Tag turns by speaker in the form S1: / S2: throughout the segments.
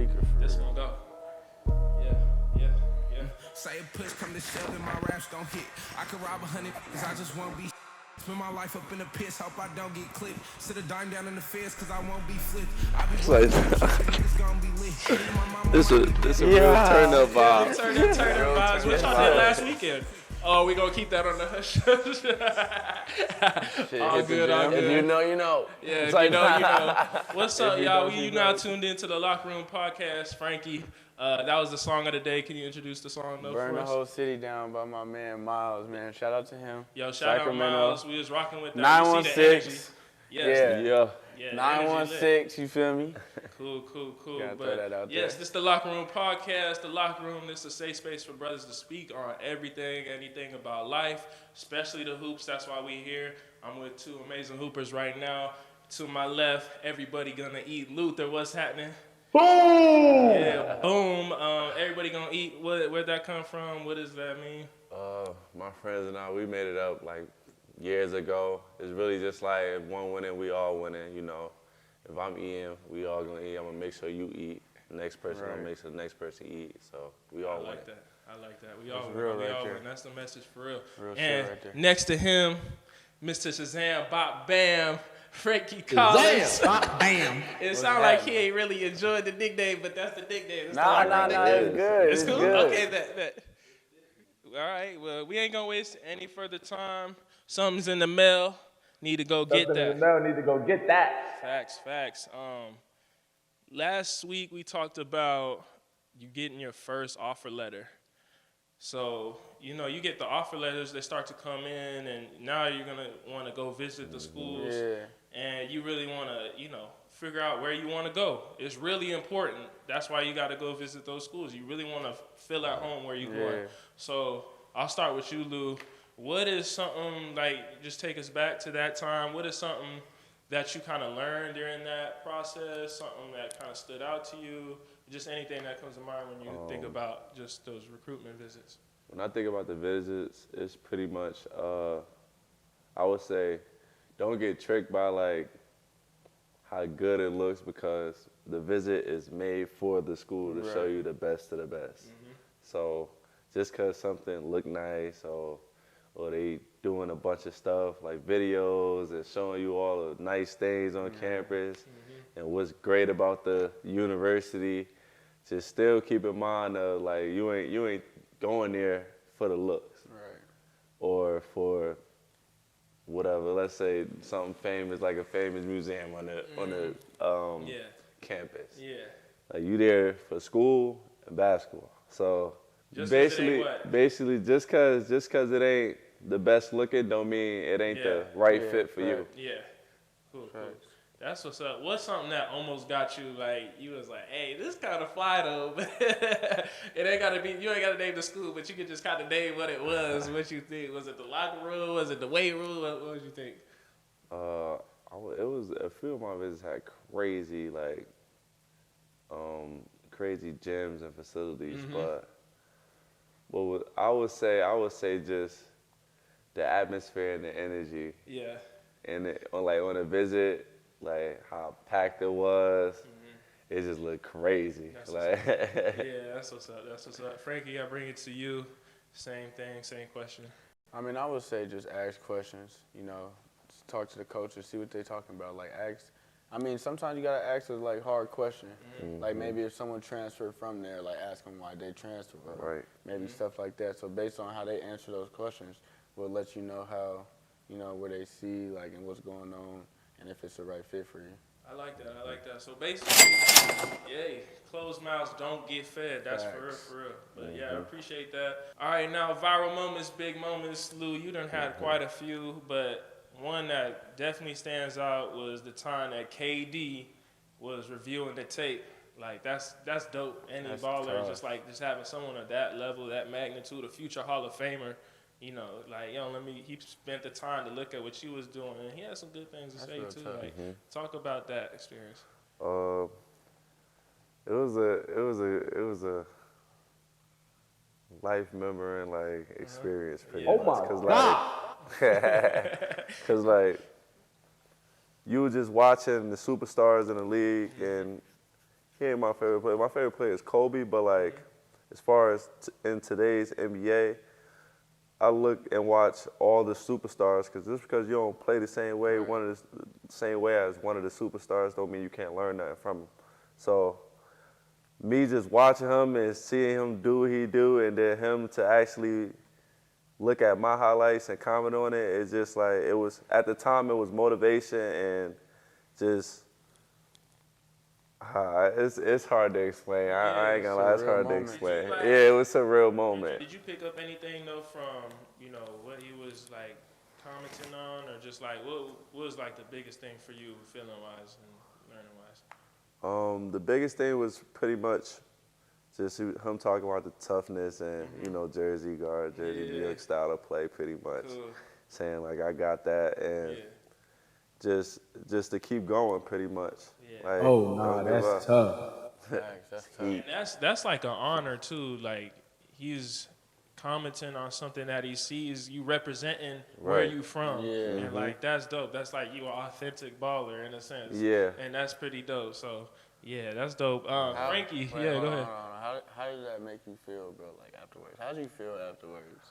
S1: speaker for
S2: This
S1: real.
S2: one go. Yeah.
S3: Say a push come to shove and my raps don't hit. I could rob 100 cause I just won't be spend my life up in the piss, hope I don't get clipped. Sit a dime down in the fence cause I won't be flipped. I be
S1: like,
S3: niggas gonna be lit.
S1: this a real turn up vibe.
S2: Turn up vibes. What y'all did last weekend? Oh, we gonna keep that on the hush. All good.
S1: If you know, you know.
S2: Yeah, if you know, you know. What's up, y'all? You now tuned into the Locker Room podcast. Frankie, that was the song of the day. Can you introduce the song though
S1: Burn
S2: for
S1: the
S2: us?
S1: Whole City Down by my man Miles, man. Shout out to him.
S2: Yo, shout
S1: Sacramento.
S2: out Miles. We was rocking with that.
S1: 916.
S2: Yes.
S1: Yeah. 916, you feel me?
S2: Cool.
S1: Gotta throw that out
S2: yes,
S1: there.
S2: this is the Locker Room podcast. The Locker Room, this is a safe space for brothers to speak on anything about life, especially the hoops. That's why we here. I'm with two amazing hoopers right now. To my left, everybody gonna eat. Luther, what's happening?
S4: Boom!
S2: Yeah, boom. Everybody gonna eat. Where'd that come from? What does that mean?
S5: My friends and I, we made it up like years ago. It's really just like if one winning, we all winning, you know. If I'm eating, we all gonna eat. I'm gonna make sure you eat. The next person gonna make sure the next person eat. So we all win.
S2: I like that. We all
S1: real
S2: win. We
S1: right
S2: all
S1: there.
S2: win. That's the message for real.
S1: Real
S2: and
S1: shit right there.
S2: next to him, Mr. Shazam, Bop Bam, Frankie Collins.
S4: Bam!
S2: It sounds like he ain't really enjoyed the nickname, but that's the nickname. It's
S1: Nah, it's good.
S2: It's cool?
S1: Good.
S2: Okay, that. All right, well, we ain't gonna waste any further time. Something's in the mail. Need to go get that.
S4: Need to go get that.
S2: Facts. Last week we talked about you getting your first offer letter. So, you know, you get the offer letters, they start to come in, and now you're going to want to go visit the schools.
S1: Yeah.
S2: And you really want to, you know, figure out where you want to go. It's really important. That's why you got to go visit those schools. You really want to feel at home where you're going. So I'll start with you, Lou. What is something, like, just take us back to that time. What is something that you kind of learned during that process, something that kind of stood out to you, just anything that comes to mind when you think about just those recruitment visits?
S5: When I think about the visits, it's pretty much, I would say, don't get tricked by like how good it looks, because the visit is made for the school to show you the best of the best. So just because something look nice or they doing a bunch of stuff like videos and showing you all the nice things on campus and what's great about the university, just still keep in mind like you ain't going there for the looks or for whatever. Let's say something famous, like a famous museum on the campus.
S2: Yeah.
S5: Like you there for school and basketball. So basically just cause it ain't the best looking don't mean it ain't the right fit for you.
S2: Yeah. Cool. That's what's up. What's something that almost got you, like, you was like, hey, this kind of fly though, but it ain't gotta be, you ain't gotta name the school, but you could just kind of name what it was. What you think? Was it the locker room? Was it the weight room? What did you think?
S5: It was a few of my visits had crazy crazy gyms and facilities, but I would say just the atmosphere and the energy.
S2: Yeah.
S5: And on a visit, like how packed it was, it just looked crazy.
S2: Yeah, that's what's up. Frankie, I bring it to you. Same thing, same question.
S1: I mean, I would say just ask questions, you know, just talk to the coaches, see what they're talking about. Like sometimes you gotta ask a hard question. Like maybe if someone transferred from there, like ask them why they transferred.
S5: Right.
S1: Maybe stuff like that. So based on how they answer those questions, will let you know how, you know, where they see and what's going on and if it's the right fit for you.
S2: I like that. So basically, closed mouths don't get fed. That's for real. But yeah, I appreciate that. All right, now viral moments, big moments. Lou, you done had quite a few, but one that definitely stands out was the time that KD was reviewing the tape. Like that's dope. Any baller, tough. just having someone at that level, that magnitude, a future Hall of Famer. You know, he spent the time to look at what you was doing, and he had some good things to say too.
S1: Tough.
S2: Talk about that experience.
S5: It was a life memory experience pretty much.
S4: Oh my God!
S5: Cause you were just watching the superstars in the league, and he ain't my favorite player. My favorite player is Kobe, but like as far as in today's NBA, I look and watch all the superstars because just because you don't play the same way, same way as one of the superstars, don't mean you can't learn nothing from him. So me just watching him and seeing him do what he do, and then him to actually look at my highlights and comment on it, it's just like it was at the time. It was motivation and just. It's hard to explain. I ain't gonna lie, it's hard to explain. Yeah, it was a real moment.
S2: Did you pick up anything though from what he was like commenting on, or just like what was like the biggest thing for you, feeling wise and learning wise?
S5: The biggest thing was pretty much just him talking about the toughness and Jersey guard, Jersey New York style of play, pretty much saying like I got that and. Just to keep going, pretty much. Yeah. Like,
S4: oh no, that's tough.
S1: That's tough.
S2: And that's like an honor too. Like he's commenting on something that he sees you representing where you from, and like that's dope. That's like you an authentic baller in a sense.
S5: Yeah.
S2: And that's pretty dope. So yeah, that's dope. Frankie, go ahead.
S1: How did that make you feel, bro? Like afterwards, how did you feel afterwards?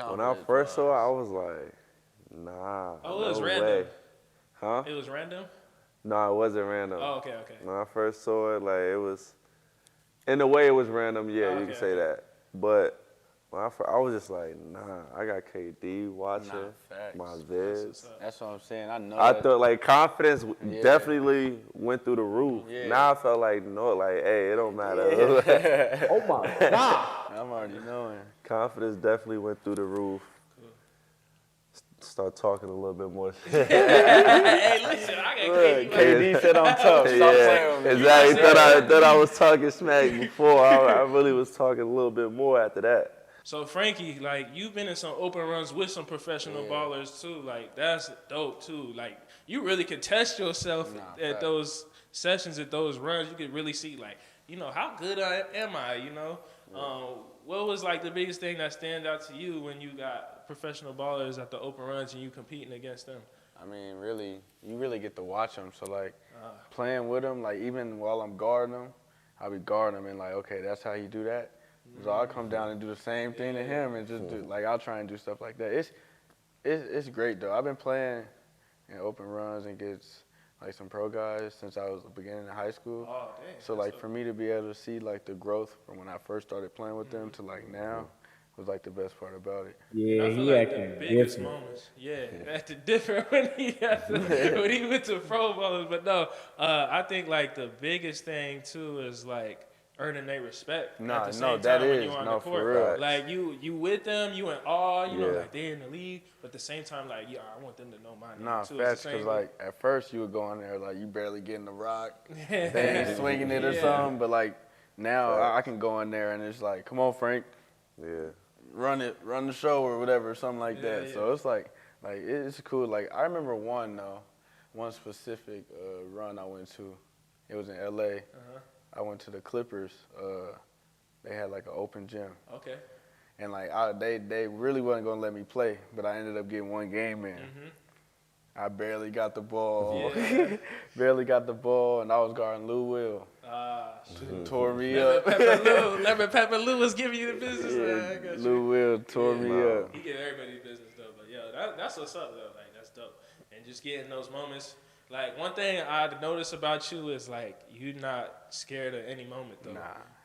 S5: When I first saw it, I was like, nah.
S2: Oh, it was
S5: no
S2: random.
S5: way. Huh?
S2: It was random?
S5: No, it wasn't random.
S2: Oh, okay.
S5: When I first saw it, like it was, in a way it was random, you can say that. But when I was just like, nah, I got KD watching my vids.
S1: That's what I'm saying.
S5: I thought like confidence definitely went through the roof.
S1: Yeah.
S5: Now I felt like, hey, it don't matter.
S1: Yeah.
S4: Oh my God.
S1: I'm already knowing.
S5: Confidence definitely went through the roof. Start talking a little bit more.
S2: Hey, listen, I got
S1: KD said I'm tough. Stop playing with me.
S5: Exactly. Thought I was talking smack before. I really was talking a little bit more after that.
S2: So Frankie, like you've been in some open runs with some professional ballers too. Like that's dope too. Like you really can test yourself at those sessions, at those runs. You could really see like, how good am I? What was like the biggest thing that stand out to you when you got professional ballers at the open runs and you competing against them?
S1: I mean, really, you really get to watch them. So like playing with them, like even while I'm guarding them, I'll be guarding them and like, okay, that's how you do that. So I'll come down and do the same thing to him and just do, like I'll try and do stuff like that. It's great though. I've been playing in open runs and against like some pro guys since I was beginning of high school.
S2: Oh, dang.
S1: So like for me to be able to see like the growth from when I first started playing with them to like now was like the best part about it.
S4: Yeah, he
S2: like
S4: acting
S2: the biggest
S4: different.
S2: moments. Yeah, acting different when he went to pro ballers. But no, I think like the biggest thing too is like earning their respect. At the same time when you on the court.
S1: For real.
S2: Like you with them, you in awe, like they're in the league, but at the same time, like I want them to know my name too.
S1: Facts, because like at first you would go in there like you barely getting the rock, they ain't swinging it or something, but like now I can go in there and it's like, come on Frank, run the show or whatever, something like that. So it's like it's cool. Like I remember one specific run I went to, it was in LA. I went to the Clippers. They had like an open gym. Okay. And like they really wasn't gonna let me play, but I ended up getting one game in. I barely got the ball. Barely got the ball, and I was guarding Lou Will. Tore me up.
S2: Remember Pepper Lou was giving you the business?
S1: Lou Will tore me up.
S2: He gave everybody business though, but that's what's up though. Like that's dope. And just getting those moments. Like one thing I notice about you is like you not scared of any moment though.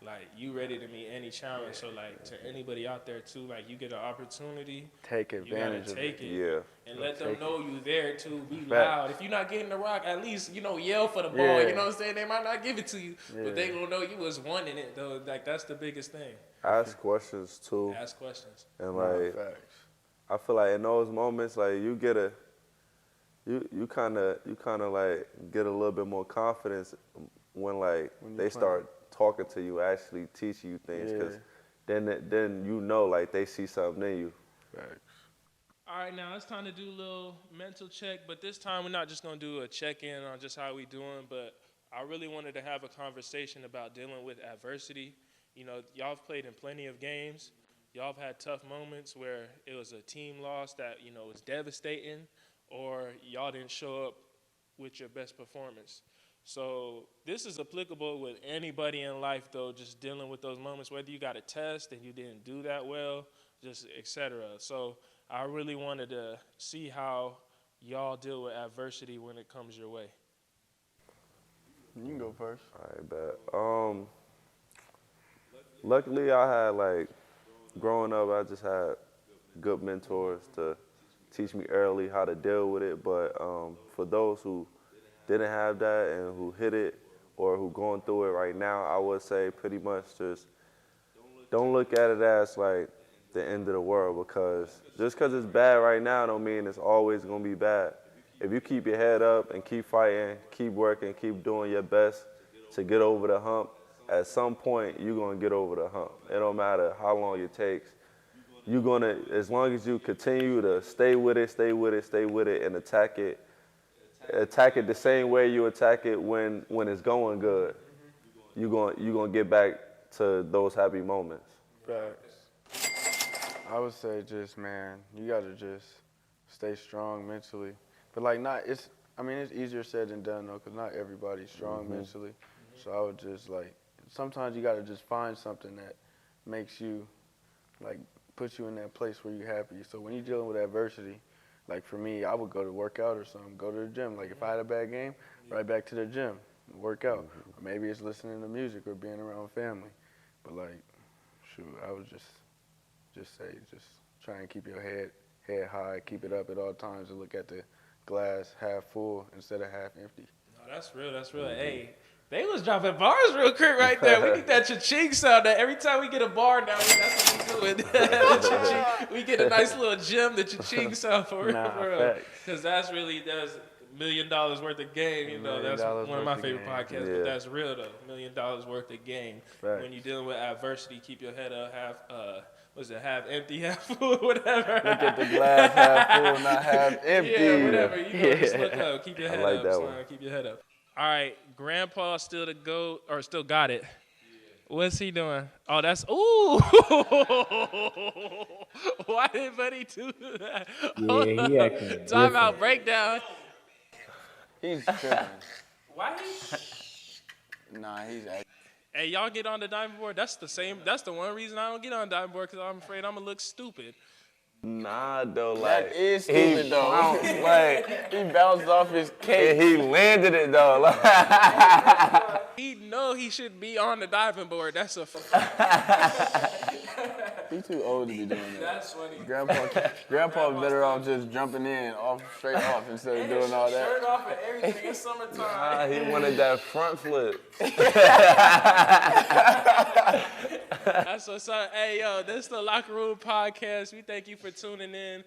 S2: Like you ready to meet any challenge. So like to anybody out there too, like you get an opportunity,
S1: take advantage
S2: you gotta take
S1: of it.
S2: it. And let them know you there too. Be loud. If you're not getting the rock, at least yell for the ball. You know what I'm saying? They might not give it to you, but they gonna know you was wanting it though. Like that's the biggest thing.
S5: Ask questions too.
S2: Ask questions.
S5: And like I feel like in those moments, like you get you kind of like get a little bit more confidence when they start talking to you, actually teaching you things, because then like they see something in you.
S2: All right, now it's time to do a little mental check, but this time we're not just gonna do a check-in on just how we doing, but I really wanted to have a conversation about dealing with adversity. Y'all have played in plenty of games. Y'all have had tough moments where it was a team loss that was devastating, or y'all didn't show up with your best performance. So this is applicable with anybody in life, though, just dealing with those moments, whether you got a test and you didn't do that well, just et cetera. So I really wanted to see how y'all deal with adversity when it comes your way.
S1: You can go first.
S5: All right, bet. Luckily, I had, like, growing up, I just had good mentors to teach me early how to deal with it. But for those who didn't have that and who hit it or who going through it right now, I would say pretty much just don't look at it as, like, the end of the world, because just because it's bad right now don't mean it's always going to be bad. If you keep your head up and keep fighting, keep working, keep doing your best to get over the hump, at some point you're going to get over the hump. It don't matter how long it takes. You're going to, as long as you continue to stay with it, and attack it the same way you attack it when it's going good, you're going to get back to those happy moments.
S1: Facts. I would say just, man, you got to just stay strong mentally. But, like, it's easier said than done, though, because not everybody's strong mentally. So I would just, like, sometimes you got to just find something that makes you, like, put you in that place where you're happy. So when you're dealing with adversity, like, for me, I would go to work out or something, go to the gym. Like, if I had a bad game, right back to the gym, work out. Or maybe it's listening to music or being around family. But, like, shoot, I would just say, just try and keep your head high, keep it up at all times, and look at the glass half full instead of half empty.
S2: No, that's real. That's real. Hey, they was dropping bars real quick right there. We need that cha-ching sound. That every time we get a bar now, that's what we doing. We get a nice little gem, the cha-ching sound for real. Because that's $1 million worth of game. You know, that's one of my favorite podcasts. Yeah. But that's real though. $1 million worth of game. Facts. When you're dealing with adversity, keep your head up, half empty, half full, whatever.
S1: Look at the glass half full, not half empty.
S2: Yeah, whatever. You know, just look up. Keep your head up, son. Keep your head up. All right, Grandpa still the GOAT, or still got it. What's he doing? Oh, that's, ooh. Why did Buddy do that?
S4: Yeah, he acting
S2: Time out, breakdown.
S1: He's tripping.
S2: Why he?
S1: Nah, he's acting.
S2: Hey, y'all get on the diving board? That's the one reason I don't get on the diving board, because I'm afraid I'm going to look stupid.
S5: Nah, though, like,
S1: that is stupid, though.
S5: Like,
S1: he bounced off his cake.
S5: And he landed it, though. Like.
S2: He know he should be on the diving board. That's a
S1: He's too old to be doing that.
S2: That's funny.
S1: Grandpa's better off just jumping in, straight off, instead of doing all that.
S2: Shirt off and everything. It's summertime.
S5: Nah, he wanted that front flip.
S2: That's what's up. Hey, yo, this is the Locker Room Podcast. We thank you for tuning in.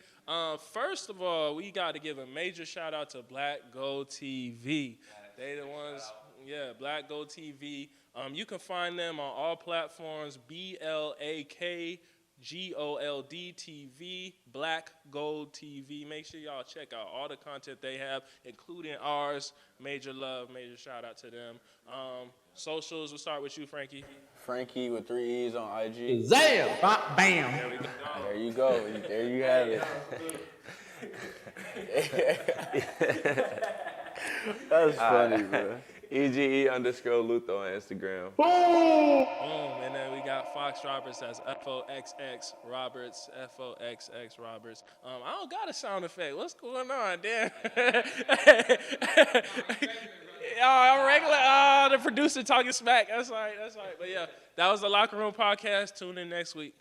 S2: First of all, we got to give a major shout out to Black Gold TV. They the ones, Black Gold TV. You can find them on all platforms, BLAKGOLD TV, Black Gold TV. Make sure y'all check out all the content they have, including ours. Major love, major shout out to them. Socials, we'll start with you, Frankie.
S1: Frankie with 3 E's on IG.
S4: Zam! Bam!
S1: There you go. There you have it. That's funny, bro.
S5: EGE_Luther on Instagram.
S2: Boom. And then we got Fox Roberts. That's FOXX Roberts. FOXX Roberts. I don't got a sound effect. What's going on? Damn. I'm regular. The producer talking smack. That's all right. But yeah, that was the Locker Room Podcast. Tune in next week.